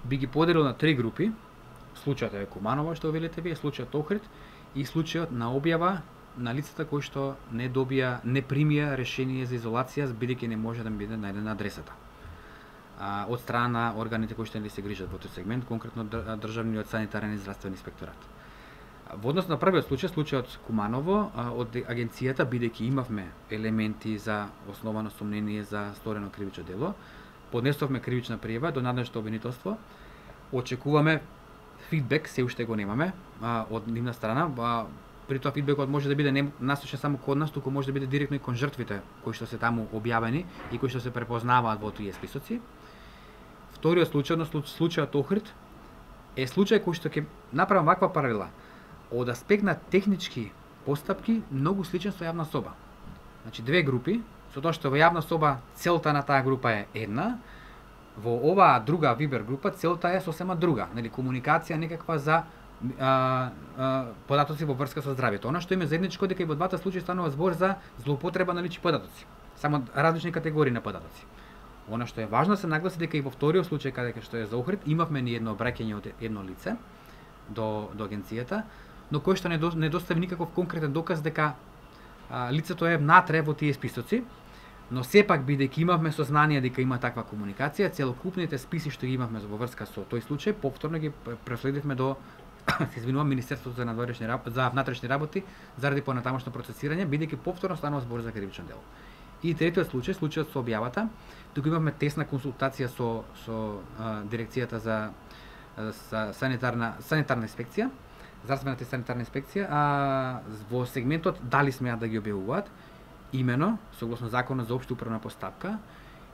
Би ги поделил на три групи. Случајот е Куманово што велите вие, случајот Охрид и случајот на објава на лицата кои што не примија решение за изолација бидејќи не може да биде најдена адресата. Од страна на органите кои што не се грижат во тој сегмент, конкретно државниот санитарен и здравствен инспекторат. Во однос на првиот случај, случајот Куманово, од агенцијата, бидејќи имавме елементи за основано сомнение за сторено кривично дело, поднесовме кривична пријава до надлежното обвинителство. Очекуваме фидбек, се уште го немаме од нивна страна. При тоа фидбекот може да биде не насочен само кон нас, туку може да биде директно и кон жртвите кои што се таму објавени и кои што се препознаваат во тие списоци. Вториот случај, случајот Охрид, е случај кој што ќе направам ваква паралела. Од аспект на технички постапки, многу сличен со јавна соба. Значи, две групи, со тоа што во јавна соба целта на таа група е една, во оваа друга Вибер група целта е сосема друга, нели, комуникација некаква за податоци во врска со здравјето. Она што има заедничко дека и во двата случаи станува збор за злоупотреба на лични податоци, само различни категории на податоци. Она што е важно се нагласи дека и во вториот случај каде што е за Охрид имавме ни едно обраќање од едно лице до агенцијата, но кој што не достави никаков конкретен доказ дека лицето е внатре во тие списоци, но сепак бидејќи имавме сознание дека има таква комуникација, целокупните списи што ги имавме во врска со тој случај, повторно ги преследивме до се извинувам, Министерството за внатрешни работи заради понатамошно процесирање, бидејќи повторно станува збор за кривично дело. И третиот случај, случајот со објавата, туку имавме тесна консултација со дирекцијата за санитарна инспекција, здравствената и санитарна инспекција, во сегментот дали смеат да ги објавуваат, имено согласно законот за општа управна постапка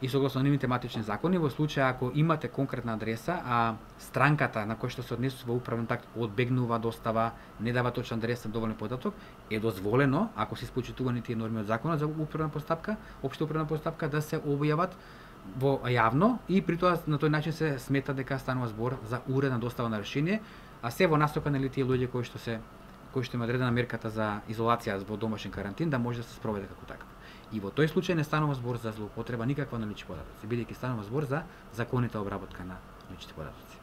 и согласно нивните тематични закони, во случај ако имате конкретна адреса, а странката на која што се однесува управен акт одбегнува достава, не дава точна адреса, доволен податок, е дозволено, ако се испочитувани тие норми од законот за управна постапка, општа управна постапка, да се објават во јавно и при тоа на тој начин се смета дека станува збор за уредна достава на решение, а се во насока на тие луѓе кои што има одредена мерката за изолација во домашен карантин да може да се спроведе како таква. И во тој случај не станува збор за злоупотреба никаква на лични податоци, бидејќи станува збор за законита обработка на личните податоци.